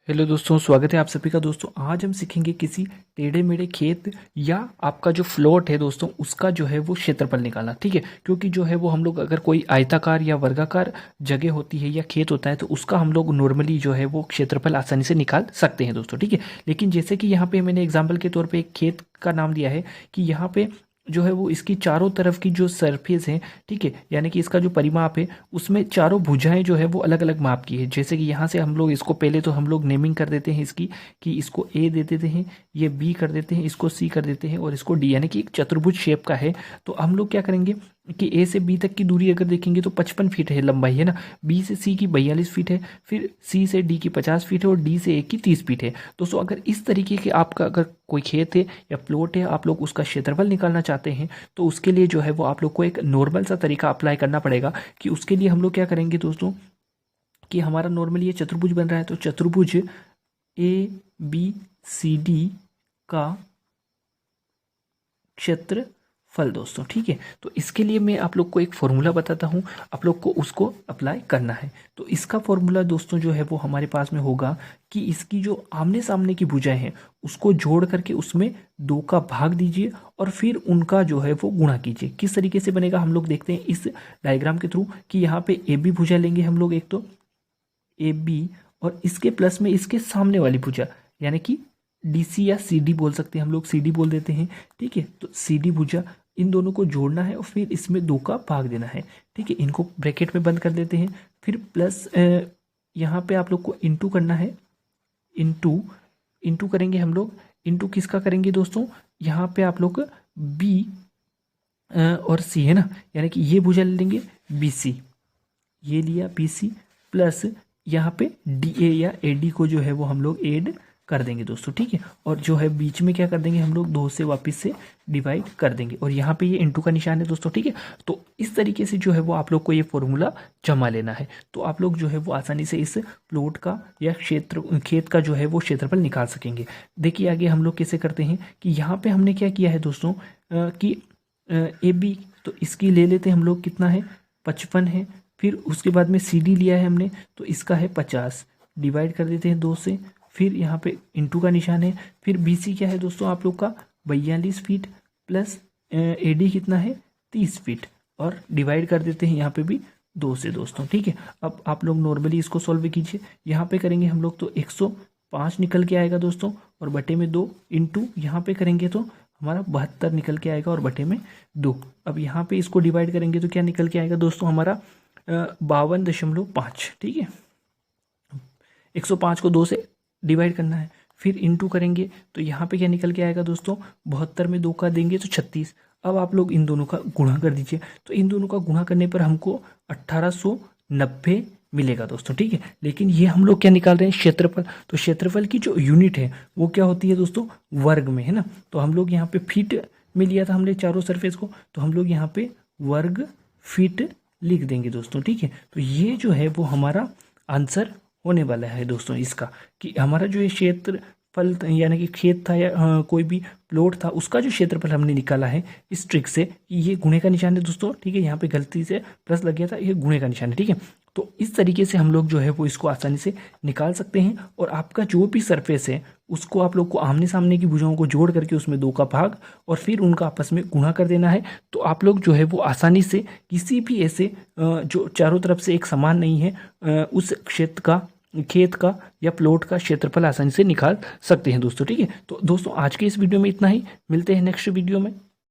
Hello दोस्तों, स्वागत है आप सभी का। दोस्तों आज हम सीखेंगे किसी टेढ़े मेढ़े खेत या आपका जो फ्लोट है दोस्तों उसका जो है वो क्षेत्रफल निकालना। ठीक है, क्योंकि जो है वो हम लोग अगर कोई आयताकार या वर्गाकार जगह होती है या खेत होता है तो उसका हम लोग नॉर्मली जो है वो क्षेत्रफल आसानी से निकाल सकते हैं दोस्तों। ठीक है, लेकिन जैसे कि यहाँ पे मैंने एग्जाम्पल के तौर पर एक खेत का नाम दिया है कि यहाँ पे जो है वो इसकी चारों तरफ की जो सरफेस है, ठीक है, यानी कि इसका जो परिमाप है उसमें चारों भुजाएं जो है वो अलग अलग माप की है। जैसे कि यहाँ से हम लोग इसको पहले तो हम लोग नेमिंग कर देते हैं इसकी, कि इसको ए दे देते हैं, ये बी कर देते हैं, इसको सी कर देते हैं और इसको डी, यानी कि एक चतुर्भुज शेप का है। तो हम लोग क्या करेंगे कि ए से बी तक की दूरी अगर देखेंगे तो 55 फीट है लंबाई, है ना। बी से सी की 42 फीट है, फिर सी से डी की 50 फीट है और डी से ए की 30 फीट है। दोस्तों अगर इस तरीके के आपका अगर कोई खेत है या प्लॉट है, आप लोग उसका क्षेत्रफल निकालना चाहते हैं तो उसके लिए जो है वो आप लोग को एक नॉर्मल सा तरीका अप्लाई करना पड़ेगा। कि उसके लिए हम लोग क्या करेंगे दोस्तों, कि हमारा नॉर्मली ये चतुर्भुज बन रहा है तो चतुर्भुज ए बी सी डी का क्षेत्रफल दोस्तों। ठीक है, तो इसके लिए मैं आप लोग को एक फॉर्मूला बताता हूँ, आप लोग को उसको अप्लाई करना है। तो इसका फॉर्मूला दोस्तों जो है वो हमारे पास में होगा कि इसकी जो आमने सामने की भुजाएं हैं उसको जोड़ करके उसमें 2 का भाग दीजिए और फिर उनका जो है वो गुणा कीजिए। किस तरीके से बनेगा हम लोग देखते हैं इस डायग्राम के थ्रू, कि यहाँ पे ए बी भुजा लेंगे हम लोग, एक तो ए बी और इसके प्लस में इसके सामने वाली भुजा यानी कि डी सी या सी डी बोल सकते हैं हम लोग, सी डी बोल देते हैं। ठीक है, तो सी डी भुजा इन दोनों को जोड़ना है और फिर इसमें 2 का भाग देना है। ठीक है, इनको ब्रैकेट में बंद कर देते हैं, फिर प्लस यहाँ पे आप लोग को इंटू करना है। इंटू करेंगे हम लोग, इंटू किसका करेंगे दोस्तों, यहाँ पे आप लोग बी और सी, है ना, यानी कि ये भुजा ले लेंगे बी सी, ये लिया बी सी, प्लस यहाँ पे डी ए या ए डी को जो है वो हम लोग ऐड कर देंगे दोस्तों। ठीक है, और जो है बीच में क्या कर देंगे हम लोग 2 से वापस से डिवाइड कर देंगे और यहाँ पे ये इंटू का निशान है दोस्तों। ठीक है, तो इस तरीके से जो है वो आप लोग को ये फॉर्मूला जमा लेना है। तो आप लोग जो है वो आसानी से इस प्लॉट का या खेत का जो है वो क्षेत्रफल निकाल सकेंगे। देखिए आगे हम लोग कैसे करते हैं कि यहाँ पे हमने क्या किया है दोस्तों, कि ए बी, तो इसकी ले लेते हैं हम लोग, कितना है 55 है। फिर उसके बाद में सी डी लिया है हमने तो इसका है 50, डिवाइड कर देते हैं 2 से, फिर यहाँ पे इंटू का निशान है। फिर बी सी क्या है दोस्तों आप लोग का 42 फीट, प्लस ए डी कितना है 30 फीट और डिवाइड कर देते हैं यहाँ पे भी 2 से दोस्तों। ठीक है, अब आप लोग नॉर्मली इसको सॉल्व कीजिए। यहाँ पे करेंगे हम लोग तो 105 निकल के आएगा दोस्तों और बटे में 2, इंटू यहाँ पे करेंगे तो हमारा 72 निकल के आएगा और बटे में 2। अब यहाँ पे इसको डिवाइड करेंगे तो क्या निकल के आएगा दोस्तों हमारा 52.5। ठीक है, 105 को 2 से डिवाइड करना है, फिर इंटू करेंगे तो यहाँ पे क्या निकल के आएगा दोस्तों, 72 में 2 का देंगे तो 36। अब आप लोग इन दोनों का गुणा कर दीजिए, तो इन दोनों का गुणा करने पर हमको 1890 मिलेगा दोस्तों। ठीक है, लेकिन ये हम लोग क्या निकाल रहे हैं, क्षेत्रफल। तो क्षेत्रफल की जो यूनिट है वो क्या होती है दोस्तों, वर्ग में, है ना। तो हम लोग यहाँ पे फीट में लिया था हमने चारों सरफेस को, तो हम लोग यहाँ पे वर्ग फीट लिख देंगे दोस्तों। ठीक है, तो ये जो है वो हमारा आंसर होने वाला है दोस्तों इसका, कि हमारा जो ये क्षेत्रफल यानी कि खेत था या कोई भी प्लॉट था उसका जो क्षेत्रफल हमने निकाला है इस ट्रिक से, कि ये गुणे का निशान है दोस्तों। ठीक है, यहाँ पे गलती से प्लस लग गया था, ये गुणे का निशान है। ठीक है, तो इस तरीके से हम लोग जो है वो इसको आसानी से निकाल सकते हैं। और आपका जो भी सरफेस है उसको आप लोग को आमने सामने की भुजाओं को जोड़ करके उसमें 2 का भाग और फिर उनका आपस में गुणा कर देना है। तो आप लोग जो है वो आसानी से किसी भी ऐसे जो चारों तरफ से एक समान नहीं है उस खेत का या प्लॉट का क्षेत्रफल आसानी से निकाल सकते हैं दोस्तों। ठीक है, तो दोस्तों आज के इस वीडियो में इतना ही, मिलते हैं नेक्स्ट वीडियो में।